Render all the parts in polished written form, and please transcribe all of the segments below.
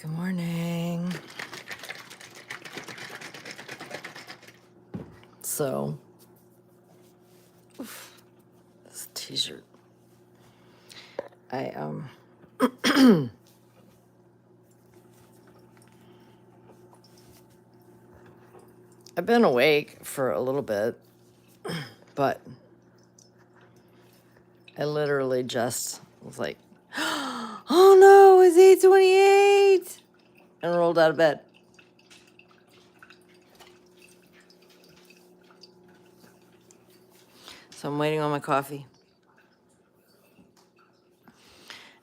Good morning. So, this t-shirt. I've been awake for a little bit, but I literally just was like, oh no, it's 8:28, and rolled out of bed. So I'm waiting on my coffee.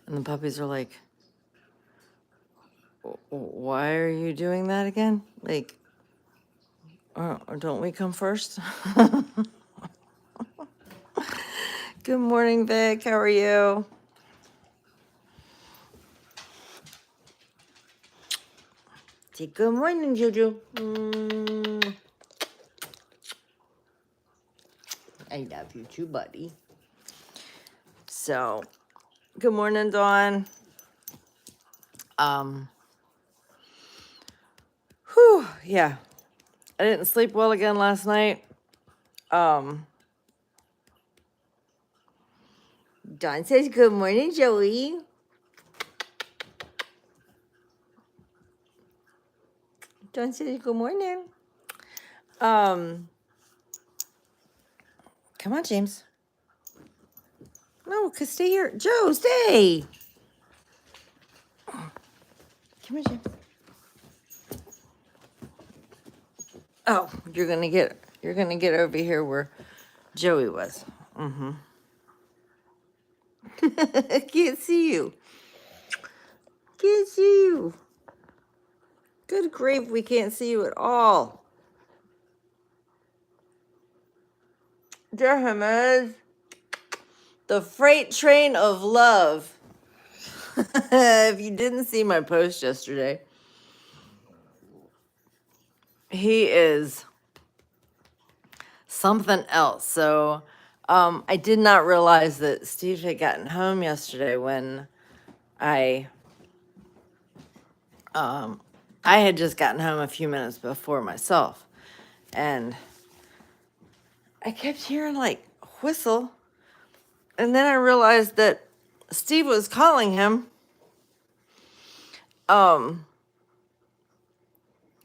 And the puppies are like, why are you doing that again? Like, don't we come first? Good morning, Vic. How are you? Say good morning, Juju. I love you too, buddy. So, good morning, Dawn. Yeah. I didn't sleep well again last night. Dawn says good morning, Joey. Dawn says good morning. Come on, James. No, stay here. Joe, stay. Come here, James. Oh, you're gonna get over here where Joey was. Can't see you. Can't see you. Good grief, we can't see you at all. There him is. The freight train of love. If you didn't see my post yesterday, he is something else. So I did not realize that Steve had gotten home yesterday when I had just gotten home a few minutes before myself. And I kept hearing like a whistle. And then I realized that Steve was calling him. And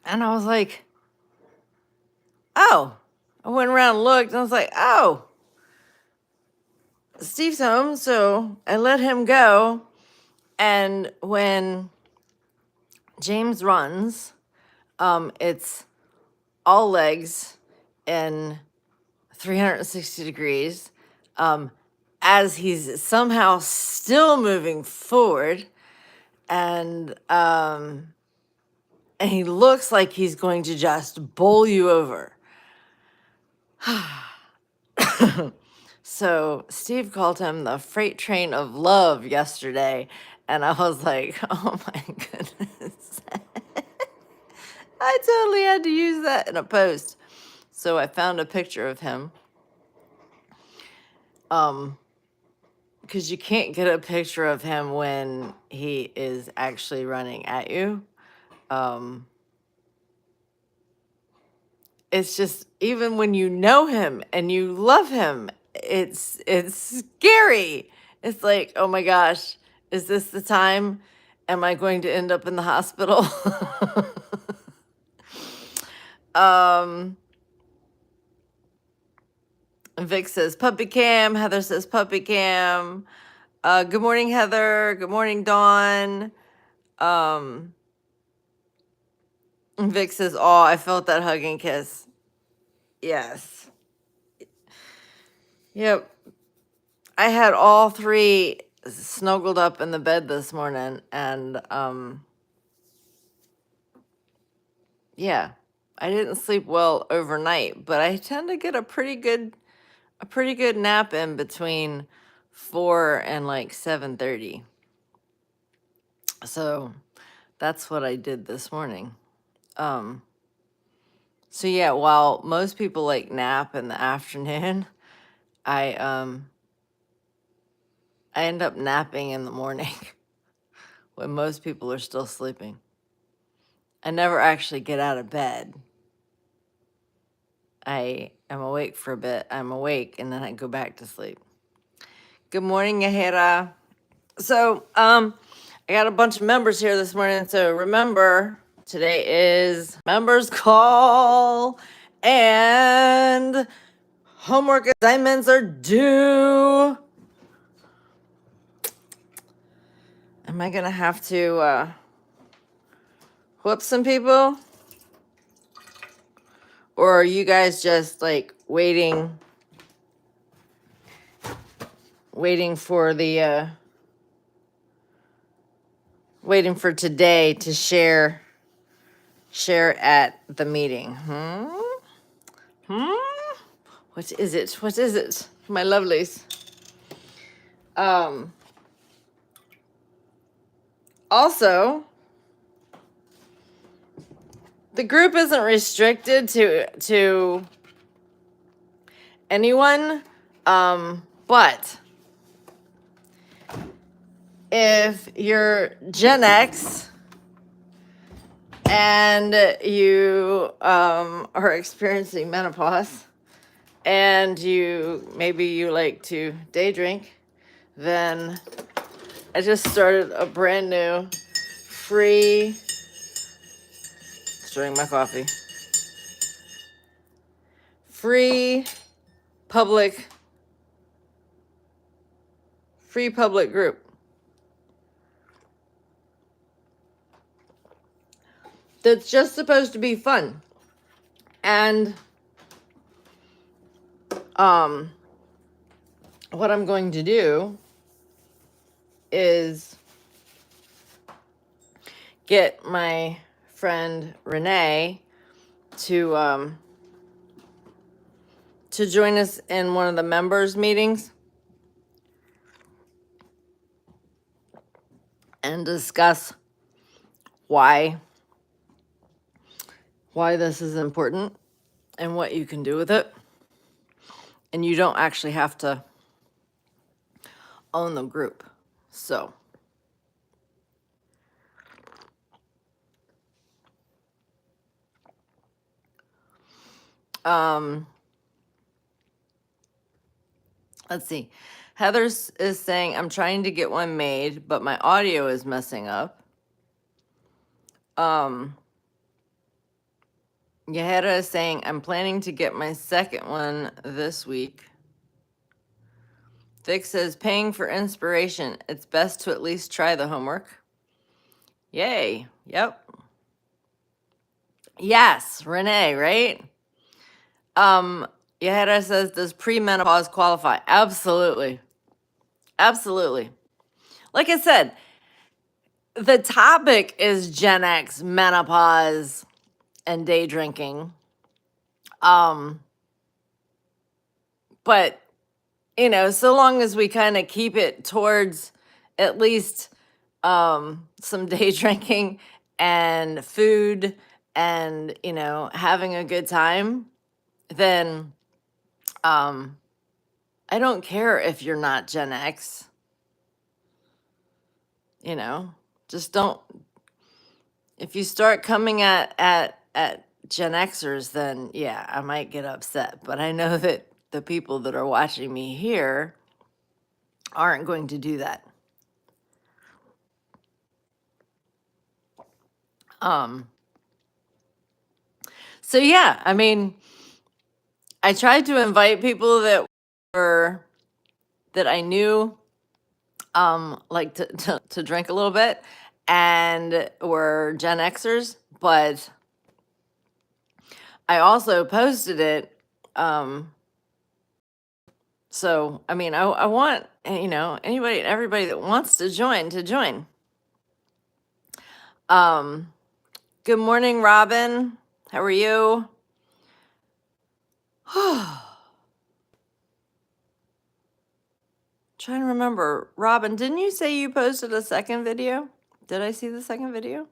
I was like, oh. I went around and looked and I was like, oh, Steve's home. So I let him go. And when James runs, it's all legs in 360 degrees, as he's somehow still moving forward, and he looks like he's going to just bowl you over. So Steve called him the freight train of love yesterday, and I was like, oh my goodness. I totally had to use that in a post. So I found a picture of him. Because you can't get a picture of him when he is actually running at you. It's just, even when you know him and you love him, it's scary. It's like, oh my gosh, is this the time? Am I going to end up in the hospital? Vic says puppy cam. Heather says puppy cam. Good morning, Heather. Good morning, Dawn. Vic says, oh, I felt that hug and kiss. Yes. Yep. I had all three snuggled up in the bed this morning, and yeah, I didn't sleep well overnight, but I tend to get a pretty good nap in between 4 and like 7:30. So that's what I did this morning. So yeah, while most people like nap in the afternoon, I end up napping in the morning, when most people are still sleeping. I never actually get out of bed. I am awake for a bit. I'm awake and then I go back to sleep. Good morning, Yahira. So, I got a bunch of members here this morning. So remember, today is members call and homework assignments are due. Am I gonna have to whoop some people? Or are you guys just like waiting for the waiting for today to share at the meeting? What is it? What is it? My lovelies. Also, the group isn't restricted to anyone, but if you're Gen X and you are experiencing menopause and maybe you like to day drink, then I just started a brand new free, stirring my coffee, free public group that's just supposed to be fun. And what I'm going to do is get my friend Renee to join us in one of the members meetings and discuss why this is important and what you can do with it. And you don't actually have to own the group. So let's see. Heather is saying, I'm trying to get one made, but my audio is messing up. Yahera is saying, I'm planning to get my second one this week. Vic says, paying for inspiration. It's best to at least try the homework. Yay. Yep. Yes, Renee, right? Yahera says, does premenopause qualify? Absolutely. Absolutely. Like I said, the topic is Gen X, menopause, and day drinking. But, so long as we kind of keep it towards at least some day drinking and food and, having a good time, then I don't care if you're not Gen X. Just don't. If you start coming at Gen Xers, then yeah, I might get upset. But I know that the people that are watching me here aren't going to do that. So yeah, I mean, I tried to invite people that I knew like to drink a little bit and were Gen Xers, but I also posted it. So I mean, I want anybody and everybody that wants to join. Good morning, Robin. How are you? Trying to remember. Robin, didn't you say you posted a second video? Did I see the second video?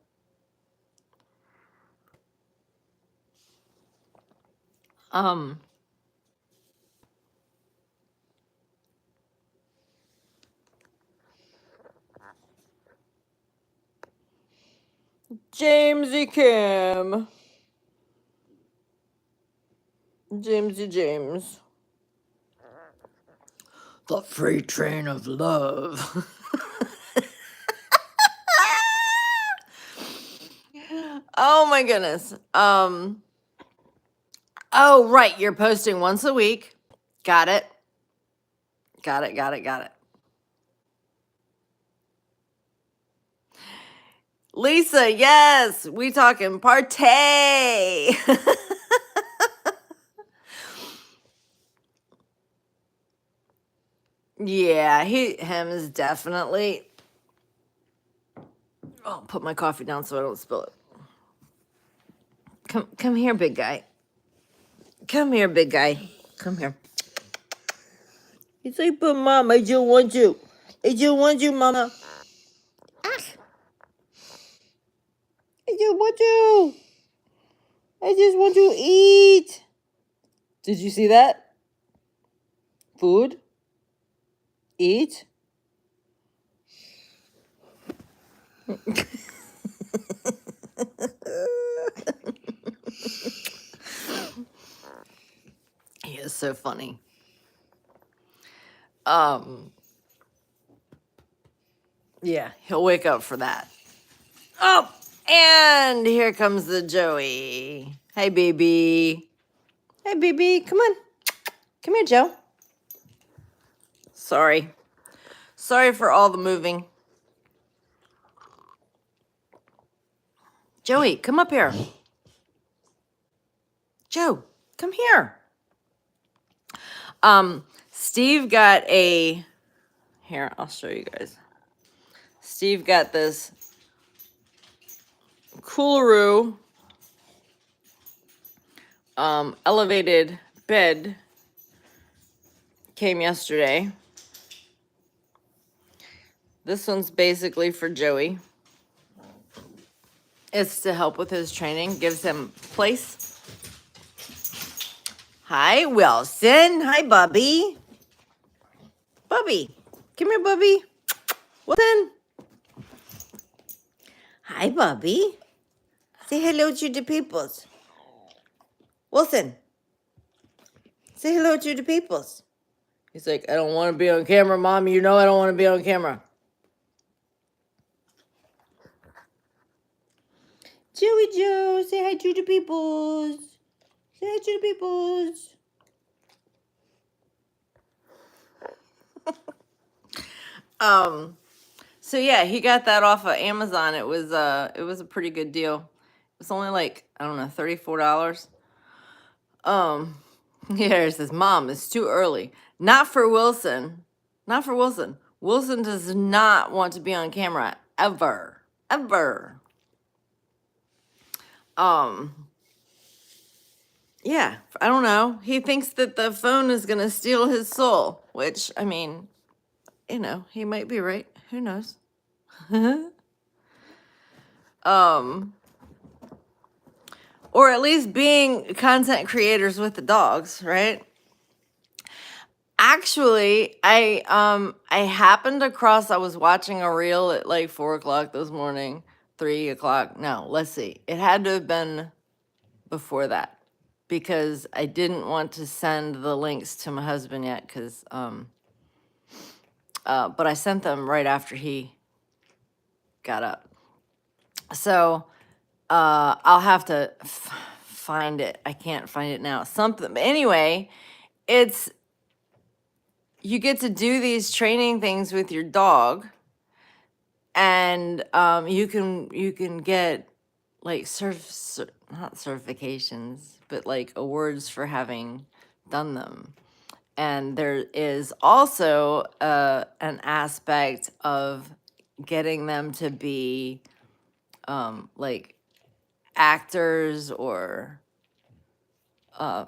Jamesy Kim. Jamesy James. The freight train of love. Oh my goodness. Oh, right. You're posting once a week. Got it. Got it. Lisa, yes. We talking partay. Yeah, him is definitely. I'll put my coffee down so I don't spill it. Come here, big guy. Come here, big guy. Come here. He's like, but Mom, I don't want you. I don't want you, Mama. Ah, I don't want you. I just want to eat. Did you see that? Food? Eat? He is so funny. Yeah, he'll wake up for that. Oh, and here comes the Joey. Hey, baby. Hey, baby. Come on. Come here, Joe. Sorry. Sorry for all the moving. Joey, come up here. Joe, come here. Steve got a, here, I'll show you guys. Steve got this Coolaroo elevated bed, came yesterday. This one's basically for Joey. It's to help with his training, gives him place. Hi, Wilson. Hi, Bubby. Bubby. Come here, Bubby. Wilson. Hi, Bubby. Say hello to the peoples. Wilson. Say hello to the peoples. He's like, I don't want to be on camera, Mom. You know I don't want to be on camera. Joey Joe, say hi to the peoples. Say hi to the peoples. So yeah, he got that off of Amazon. It was a pretty good deal. It was only like, I don't know, $34. Yeah, it says, Mom, it's too early. Not for Wilson. Not for Wilson. Wilson does not want to be on camera ever. Ever. Yeah, I don't know. He thinks that the phone is gonna steal his soul, which, I mean, you know, he might be right. Who knows? Or at least being content creators with the dogs, right? Actually, I happened across, I was watching a reel at like 4 o'clock this morning, 3 o'clock. No, let's see. It had to have been before that because I didn't want to send the links to my husband yet because but I sent them right after he got up. So I'll have to find it. I can't find it now. Something. But anyway, it's, you get to do these training things with your dog, and you can get like not certifications, but like awards for having done them. And there is also an aspect of getting them to be like actors or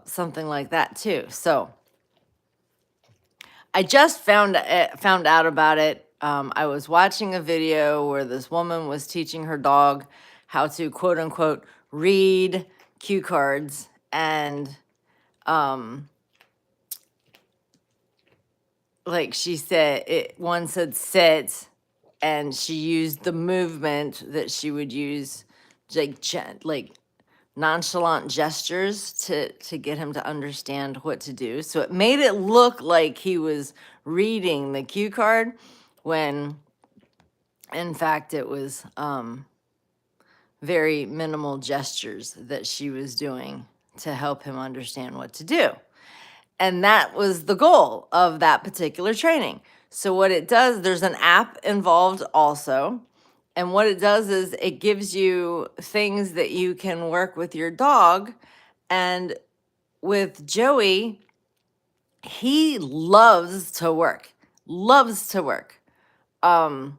something like that too. So I just found out about it. I was watching a video where this woman was teaching her dog how to quote unquote read cue cards, and like she said, one said sit, and she used the movement that she would use like nonchalant gestures to get him to understand what to do. So it made it look like he was reading the cue card when in fact it was very minimal gestures that she was doing to help him understand what to do. And that was the goal of that particular training. So what it does, there's an app involved also. And what it does is it gives you things that you can work with your dog. And with Joey, he loves to work. Loves to work. So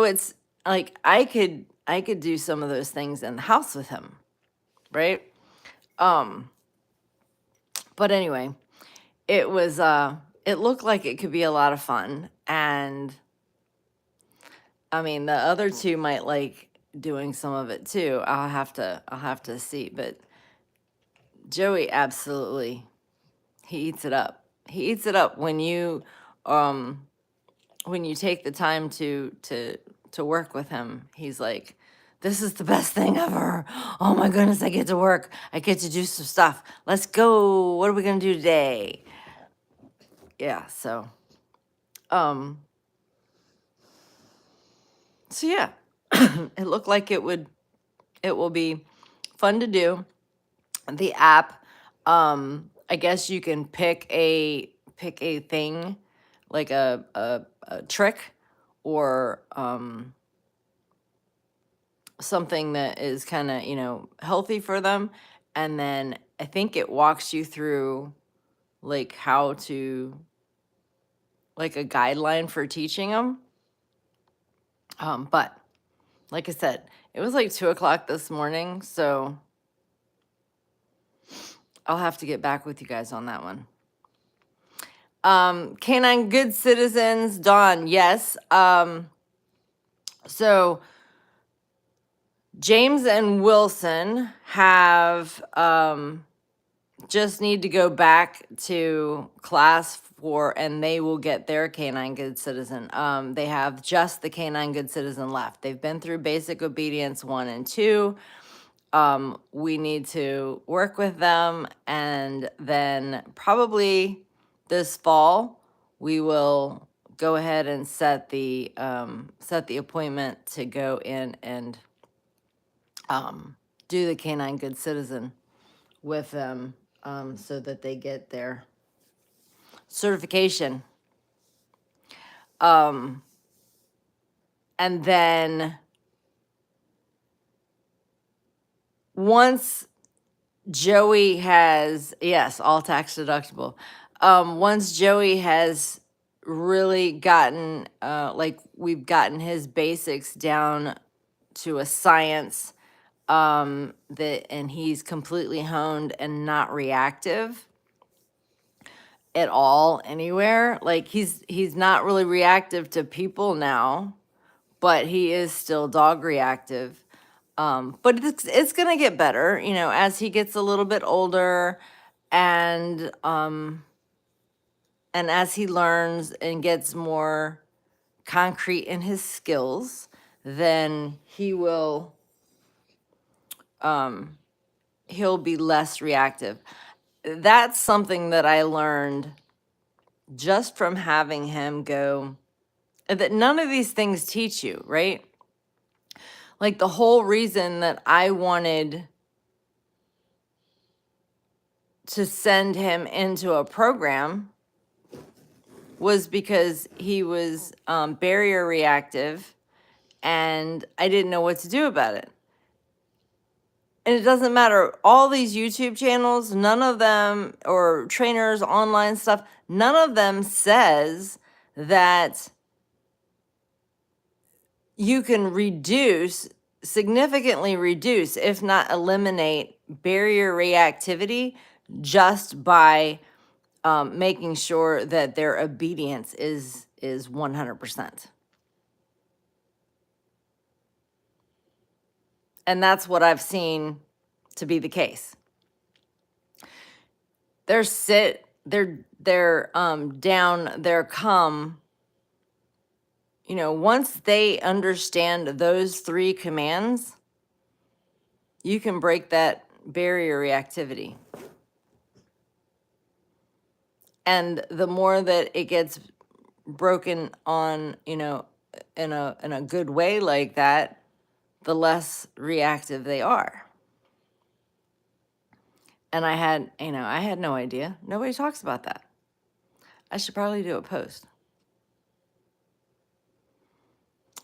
it's like I could do some of those things in the house with him, right? But anyway, it was it looked like it could be a lot of fun. And I mean, the other two might like doing some of it too. I'll have to see, but Joey absolutely, he eats it up. He eats it up when you take the time to work with him. He's like, this is the best thing ever. Oh my goodness, I get to work. I get to do some stuff. Let's go. What are we gonna do today? Yeah, so yeah, it looked like it will be fun to do. The app, I guess you can pick a thing, like a trick or something that is kind of, healthy for them. And then I think it walks you through like how to, like a guideline for teaching them. But like I said, it was like 2:00 this morning, so I'll have to get back with you guys on that one. Canine Good Citizens, Dawn, yes. So James and Wilson have just need to go back to class and they will get their Canine Good Citizen. They have just the Canine Good Citizen left. They've been through Basic Obedience 1 and 2. We need to work with them, and then probably this fall we will go ahead and set the appointment to go in and do the Canine Good Citizen with them, so that they get their certification. And then once Joey has, yes, all tax deductible. Once Joey has really gotten, like we've gotten his basics down to a science, and he's completely honed and not reactive at all anywhere. Like he's not really reactive to people now, but he is still dog reactive. But it's gonna get better, as he gets a little bit older, and as he learns and gets more concrete in his skills, then he'll be less reactive. That's something that I learned just from having him go, that none of these things teach you, right? Like the whole reason that I wanted to send him into a program was because he was barrier reactive, and I didn't know what to do about it. And it doesn't matter, all these YouTube channels, none of them, or trainers, online stuff, none of them says that you can significantly reduce, if not eliminate, barrier reactivity just by making sure that their obedience is 100%. And that's what I've seen to be the case. Their sit, their down, their come, once they understand those 3 commands, you can break that barrier reactivity. And the more that it gets broken on, in a good way like that, the less reactive they are. And I had no idea. Nobody talks about that. I should probably do a post.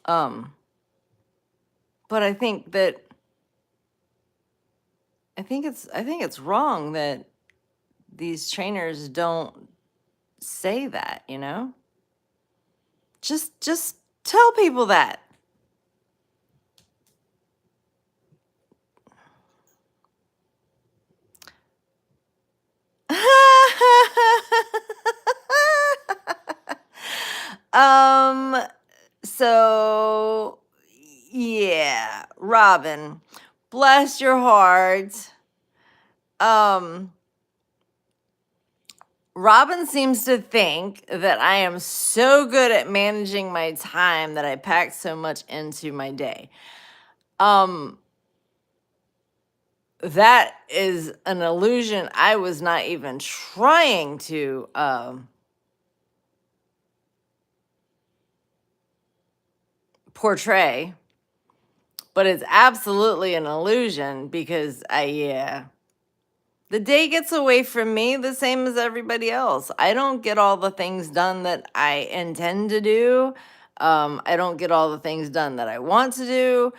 But I think it's wrong that these trainers don't say that, Just tell people that. So yeah, Robin, bless your heart. Robin seems to think that I am so good at managing my time that I pack so much into my day. That is an illusion I was not even trying to portray, but it's absolutely an illusion because the day gets away from me the same as everybody else. I don't get all the things done that I intend to do. I don't get all the things done that I want to do.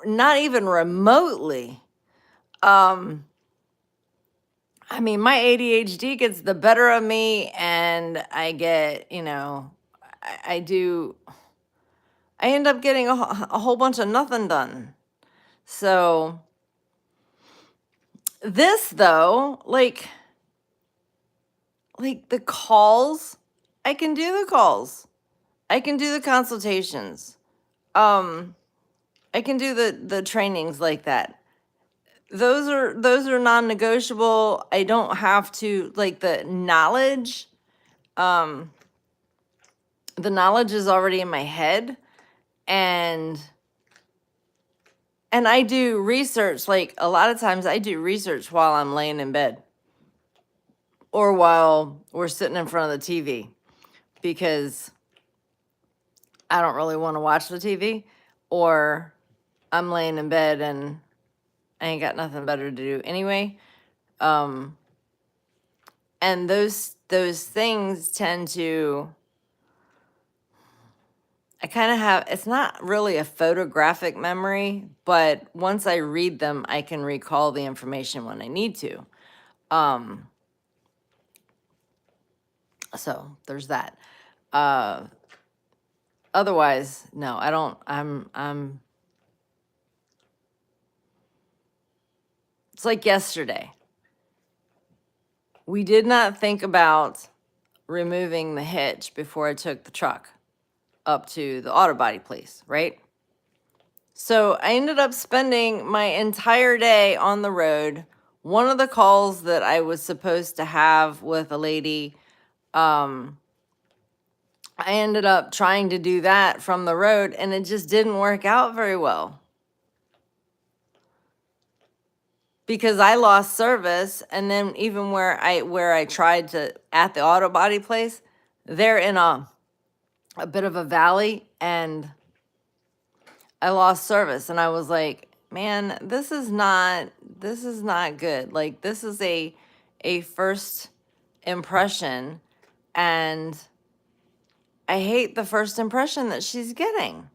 Not even remotely. My ADHD gets the better of me, and I get, I end up getting a whole bunch of nothing done. So this though, like the calls, I can do the calls. I can do the consultations. I can do the trainings like that. Those are non-negotiable. I don't have to, like, the knowledge is already in my head, and I do research. Like, a lot of times I do research while I'm laying in bed or while we're sitting in front of the TV, because I don't really want to watch the TV, or I'm laying in bed and I ain't got nothing better to do anyway. And those things tend to, I kind of have, it's not really a photographic memory, but once I read them, I can recall the information when I need to. So there's that. Otherwise, no, I don't, it's like yesterday. We did not think about removing the hitch before I took the truck up to the auto body place, right? So I ended up spending my entire day on the road. One of the calls that I was supposed to have with a lady, I ended up trying to do that from the road, and it just didn't work out very well because I lost service. And then even where I tried to, at the auto body place, they're in a bit of a valley, and I lost service. And I was like, man, this is not good. Like, this is a first impression, and I hate the first impression that she's getting.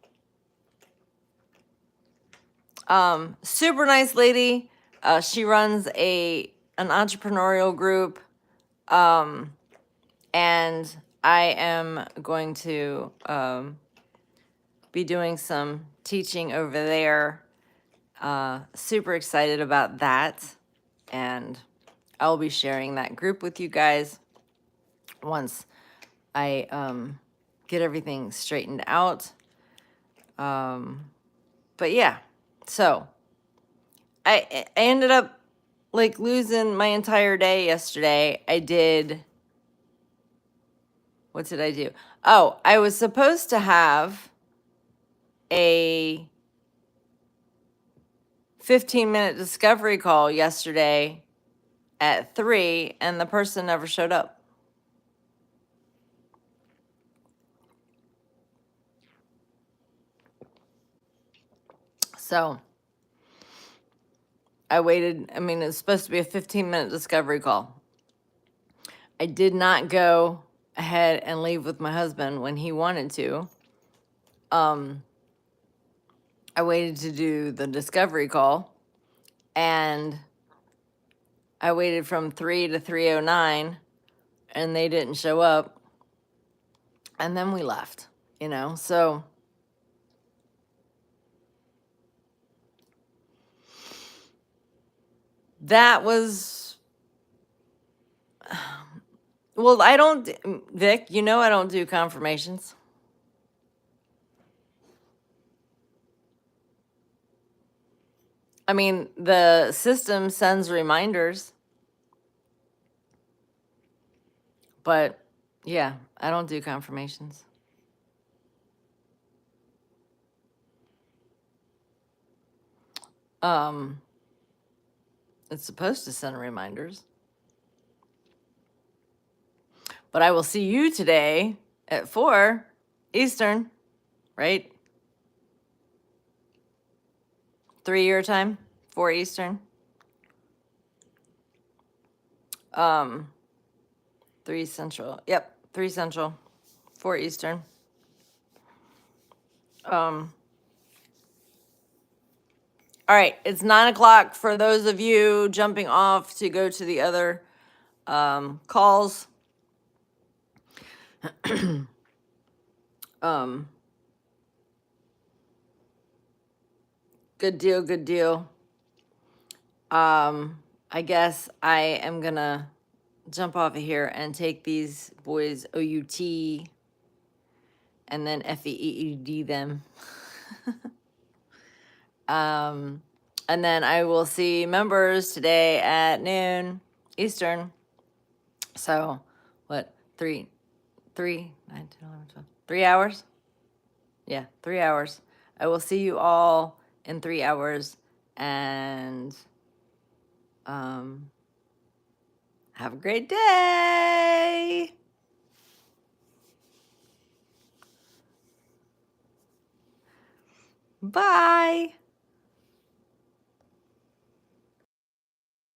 Super nice lady. She runs an entrepreneurial group. And I am going to be doing some teaching over there. Super excited about that. And I'll be sharing that group with you guys once I get everything straightened out. But yeah, so I ended up like losing my entire day yesterday. What did I do? Oh, I was supposed to have a 15-minute discovery call yesterday at 3, and the person never showed up. So I waited. I mean, it's supposed to be a 15-minute discovery call. I did not go ahead and leave with my husband when he wanted to. I waited to do the discovery call, and I waited from 3 to 3:09, and they didn't show up. And then we left, so that was, well, I don't, Vic, I don't do confirmations. I mean, the system sends reminders, but yeah, I don't do confirmations. It's supposed to send reminders. But I will see you today at 4 Eastern, right? 3 your time, 4 Eastern. 3 Central. Yep, 3 Central, 4 Eastern. All right, it's 9 o'clock for those of you jumping off to go to the other calls. Good deal, good deal. I guess I am gonna jump off of here and take these boys OUT and then FEED them. And then I will see members today at noon Eastern. So what, 3, 9, 10, 11, 12, 3 hours? Yeah, 3 hours. I will see you all in 3 hours, and have a great day. Bye.